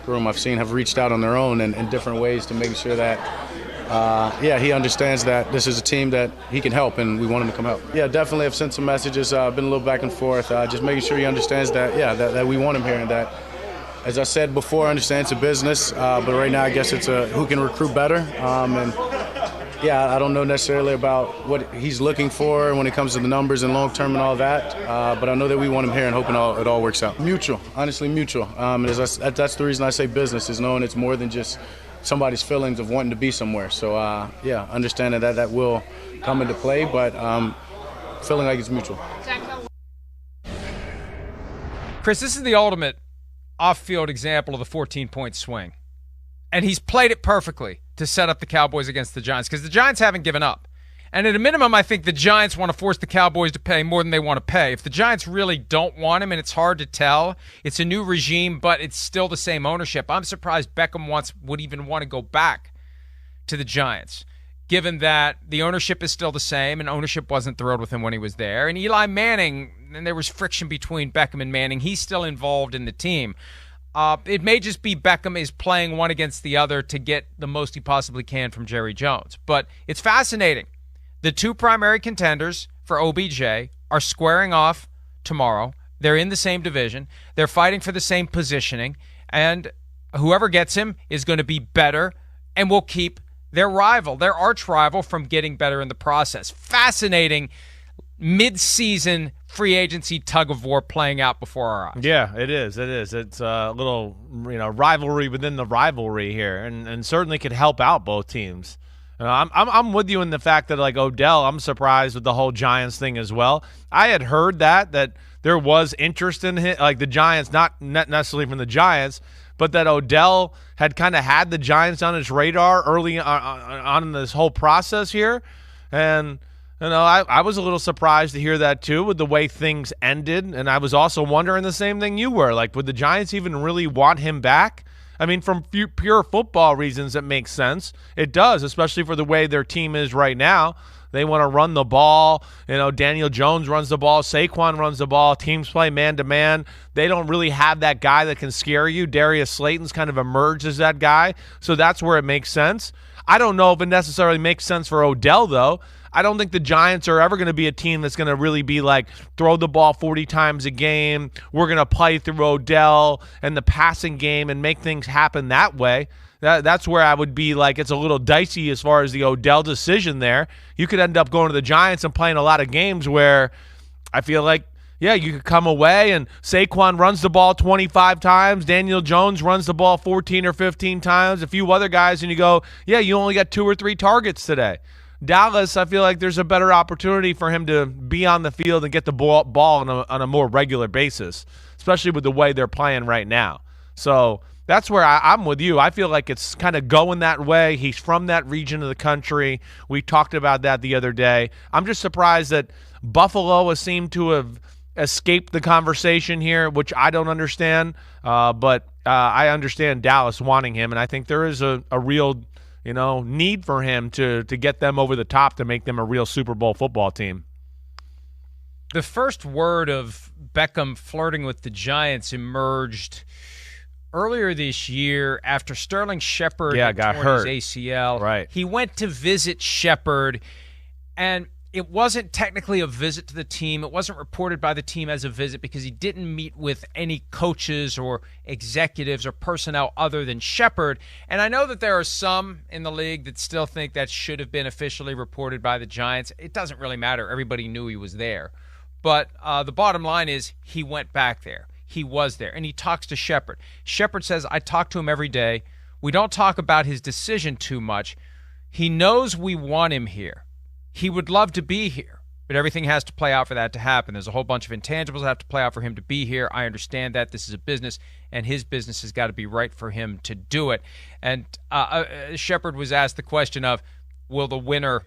locker room I've seen have reached out on their own and in different ways to make sure that, he understands that this is a team that he can help and we want him to come help. Yeah, definitely I've sent some messages, been a little back and forth, just making sure he understands that, that we want him here and that, as I said before, I understand it's a business, but right now I guess it's who can recruit better. I don't know necessarily about what he's looking for when it comes to the numbers and long-term and all that, but I know that we want him here and hoping it all works out. Mutual, honestly mutual. That's the reason I say business, is knowing it's more than just somebody's feelings of wanting to be somewhere. So, understanding that will come into play, but feeling like it's mutual. Chris, this is the ultimate off-field example of the 14-point swing. And he's played it perfectly to set up the Cowboys against the Giants, because the Giants haven't given up. And at a minimum, I think the Giants want to force the Cowboys to pay more than they want to pay. If the Giants really don't want him, and it's hard to tell, it's a new regime, but it's still the same ownership. I'm surprised Beckham would even want to go back to the Giants, given that the ownership is still the same, and ownership wasn't thrilled with him when he was there. And Eli Manning, and there was friction between Beckham and Manning, he's still involved in the team. It may just be Beckham is playing one against the other to get the most he possibly can from Jerry Jones. But it's fascinating. The two primary contenders for OBJ are squaring off tomorrow. They're in the same division. They're fighting for the same positioning. And whoever gets him is going to be better and will keep their arch rival, from getting better in the process. Fascinating mid-season free agency tug of war playing out before our eyes. Yeah, it is. It's a little, rivalry within the rivalry here, and certainly could help out both teams. I'm with you in the fact that, like, Odell, I'm surprised with the whole Giants thing as well. I had heard that there was interest in him, like the Giants, not necessarily from the Giants, but that Odell had kind of had the Giants on his radar early on in this whole process here. And I was a little surprised to hear that too, with the way things ended. And I was also wondering the same thing you were. Like, would the Giants even really want him back? I mean, from pure football reasons, it makes sense. It does, especially for the way their team is right now. They want to run the ball. Daniel Jones runs the ball. Saquon runs the ball. Teams play man-to-man. They don't really have that guy that can scare you. Darius Slayton's kind of emerged as that guy. So that's where it makes sense. I don't know if it necessarily makes sense for Odell, though. I don't think the Giants are ever going to be a team that's going to really be like, throw the ball 40 times a game. We're going to play through Odell and the passing game and make things happen that way. That's where I would be like, it's a little dicey as far as the Odell decision there. You could end up going to the Giants and playing a lot of games where I feel like, yeah, you could come away and Saquon runs the ball 25 times. Daniel Jones runs the ball 14 or 15 times. A few other guys, and you go, yeah, you only got 2 or 3 targets today. Dallas, I feel like there's a better opportunity for him to be on the field and get the ball on a more regular basis, especially with the way they're playing right now. So that's where I'm with you. I feel like it's kind of going that way. He's from that region of the country. We talked about that the other day. I'm just surprised that Buffalo has seemed to have escaped the conversation here, which I don't understand. But I understand Dallas wanting him, and I think there is a real need for him to get them over the top to make them a real Super Bowl football team. The first word of Beckham flirting with the Giants emerged earlier this year after Sterling Shepard got torn hurt. his ACL. Right. He went to visit Shepard, and it wasn't technically a visit to the team. It wasn't reported by the team as a visit because he didn't meet with any coaches or executives or personnel other than Shepard. And I know that there are some in the league that still think that should have been officially reported by the Giants. It doesn't really matter. Everybody knew he was there. But the bottom line is he went back there. He was there, and he talks to Shepard. Shepard says, I talk to him every day. We don't talk about his decision too much. He knows we want him here. He would love to be here, but everything has to play out for that to happen. There's a whole bunch of intangibles that have to play out for him to be here. I understand that. This is a business, and his business has got to be right for him to do it. And Shepard was asked the question of, will the winner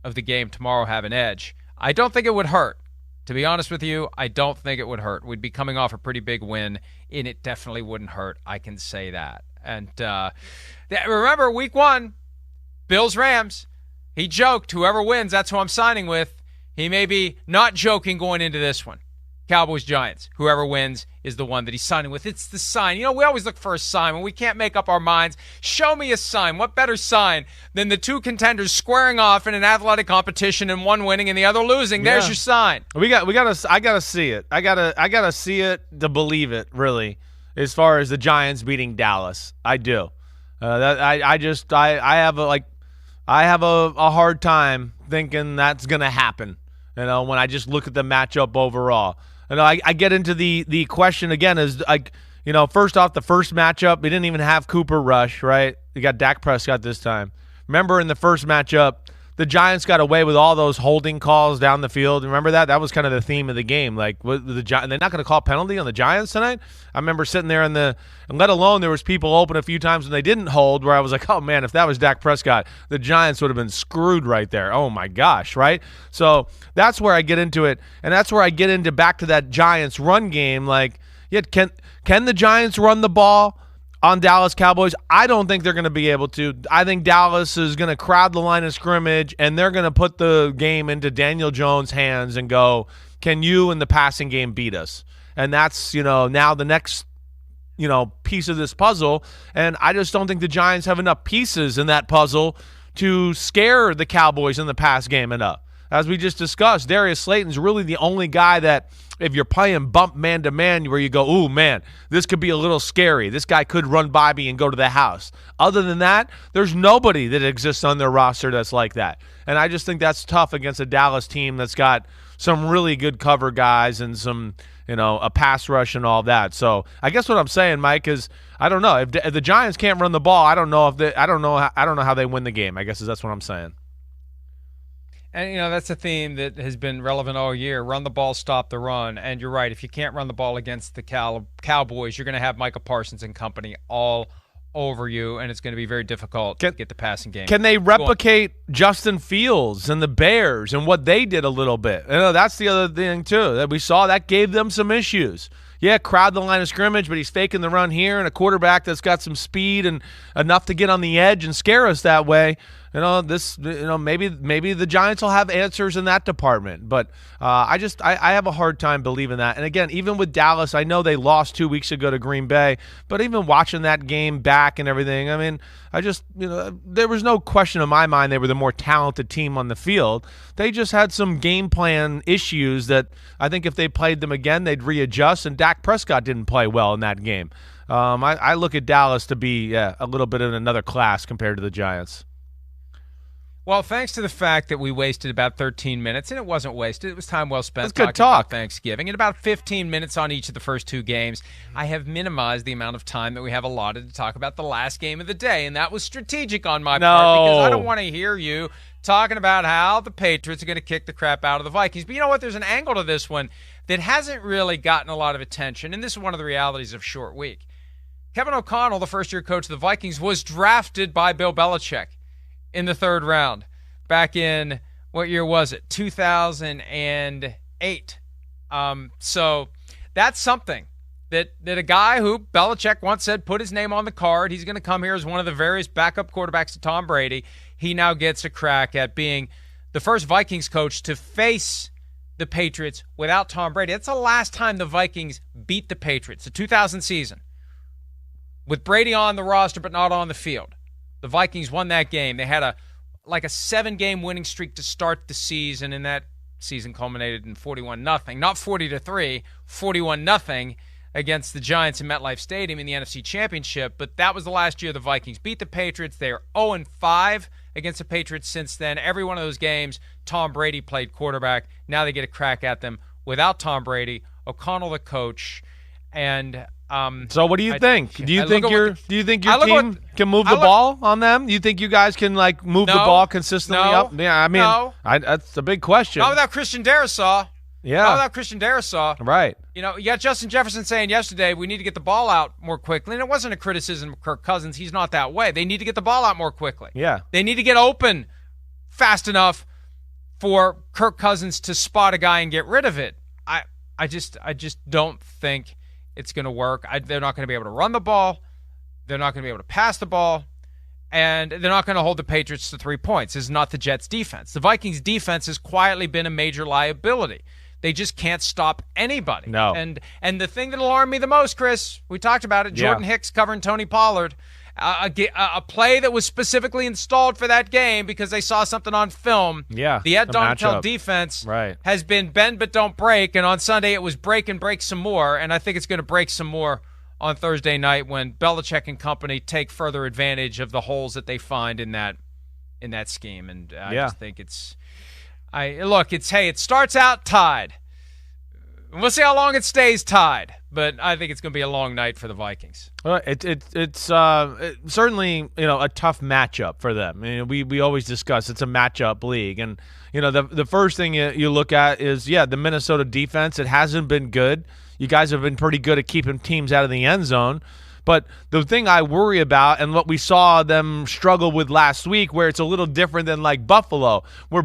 of the game tomorrow have an edge? I don't think it would hurt. To be honest with you, I don't think it would hurt. We'd be coming off a pretty big win, and it definitely wouldn't hurt. I can say that. And remember, week 1, Bills-Rams. He joked, whoever wins, that's who I'm signing with. He may be not joking going into this one. Cowboys-Giants. Whoever wins is the one that he's signing with. It's the sign. We always look for a sign when we can't make up our minds. Show me a sign. What better sign than the two contenders squaring off in an athletic competition and one winning and the other losing? There's your sign. I gotta see it. I gotta see it to believe it, really, as far as the Giants beating Dallas. I do. I have a hard time thinking that's gonna happen. When I just look at the matchup overall. I get into the question again is first off, the first matchup, we didn't even have Cooper Rush, right? You got Dak Prescott this time. Remember in the first matchup, the Giants got away with all those holding calls down the field. Remember that? That was kind of the theme of the game. Like, they're not going to call penalty on the Giants tonight? I remember sitting there and let alone there was people open a few times when they didn't hold where I was like, oh, man, if that was Dak Prescott, the Giants would have been screwed right there. Oh, my gosh, right? So that's where I get into it, and that's where I get into back to that Giants run game. Like, can the Giants run the ball on Dallas Cowboys? I don't think they're going to be able to. I think Dallas is going to crowd the line of scrimmage, and they're going to put the game into Daniel Jones' hands and go, can you in the passing game beat us? And that's, now the next, piece of this puzzle. And I just don't think the Giants have enough pieces in that puzzle to scare the Cowboys in the pass game enough. As we just discussed, Darius Slayton's really the only guy that, if you're playing bump man-to-man where you go, ooh, man, this could be a little scary. This guy could run by me and go to the house. Other than that, there's nobody that exists on their roster that's like that. And I just think that's tough against a Dallas team that's got some really good cover guys and some, a pass rush and all that. So I guess what I'm saying, Mike, is I don't know. If the Giants can't run the ball, I don't know how they win the game. I guess that's what I'm saying. And, that's a theme that has been relevant all year. Run the ball, stop the run. And you're right. If you can't run the ball against the Cowboys, you're going to have Micah Parsons and company all over you, and it's going to be very difficult to get the passing game. Can they replicate Justin Fields and the Bears and what they did a little bit? That's the other thing, too, that we saw. That gave them some issues. Yeah, crowd the line of scrimmage, but he's faking the run here, and a quarterback that's got some speed and enough to get on the edge and scare us that way. Maybe the Giants will have answers in that department, but I have a hard time believing that. And again, even with Dallas, I know they lost 2 weeks ago to Green Bay, but even watching that game back and everything, I mean, there was no question in my mind they were the more talented team on the field. They just had some game plan issues that I think if they played them again, they'd readjust, and Dak Prescott didn't play well in that game. I look at Dallas to be a little bit in another class compared to the Giants. Well, thanks to the fact that we wasted about 13 minutes, and it wasn't wasted. It was time well spent talking about Thanksgiving. And about 15 minutes on each of the first two games, I have minimized the amount of time that we have allotted to talk about the last game of the day, and that was strategic on my part because I don't want to hear you talking about how the Patriots are going to kick the crap out of the Vikings. But you know what? There's an angle to this one that hasn't really gotten a lot of attention, and this is one of the realities of short week. Kevin O'Connell, the first-year coach of the Vikings, was drafted by Bill Belichick in the third round back in, what year was it? 2008. So that's something that a guy who Belichick once said put his name on the card. He's going to come here as one of the various backup quarterbacks to Tom Brady. He now gets a crack at being the first Vikings coach to face the Patriots without Tom Brady. That's the last time the Vikings beat the Patriots, the 2000 season, with Brady on the roster but not on the field. The Vikings won that game. They had a 7-game winning streak to start the season, and that season culminated in 41-0, not 40-3, 41-0 against the Giants in MetLife Stadium in the NFC Championship. But that was the last year the Vikings beat the Patriots. They are 0-5 against the Patriots since then. Every one of those games, Tom Brady played quarterback. Now they get a crack at them without Tom Brady, O'Connell the coach, and so what do you think? Do you think your team can move the ball on them? Do you think you guys can move the ball consistently up? Yeah, I mean, that's a big question. Not without Christian Darrisaw. Yeah. Not without Christian Darrisaw. Right. You got Justin Jefferson saying yesterday we need to get the ball out more quickly, and it wasn't a criticism of Kirk Cousins. He's not that way. They need to get the ball out more quickly. Yeah. They need to get open fast enough for Kirk Cousins to spot a guy and get rid of it. I just don't think it's going to work. They're not going to be able to run the ball. They're not going to be able to pass the ball. And they're not going to hold the Patriots to 3 points. This is not the Jets' defense. The Vikings' defense has quietly been a major liability. They just can't stop anybody. No. And the thing that alarmed me the most, Chris, we talked about it, Jordan Hicks covering Tony Pollard, a play that was specifically installed for that game because they saw something on film. Yeah, the Ed the Donatell matchup. defense Right. has been bend but don't break, and on Sunday it was break and break some more, and I think it's going to break some more on Thursday night when Belichick and company take further advantage of the holes that they find in that scheme. And I just think it starts out tied. We'll see how long it stays tied, but I think it's going to be a long night for the Vikings. Well, it's certainly a tough matchup for them. I mean, we always discuss it's a matchup league, and the first thing you look at is the Minnesota defense. It hasn't been good. You guys have been pretty good at keeping teams out of the end zone. But the thing I worry about, and what we saw them struggle with last week, where it's a little different than like Buffalo, where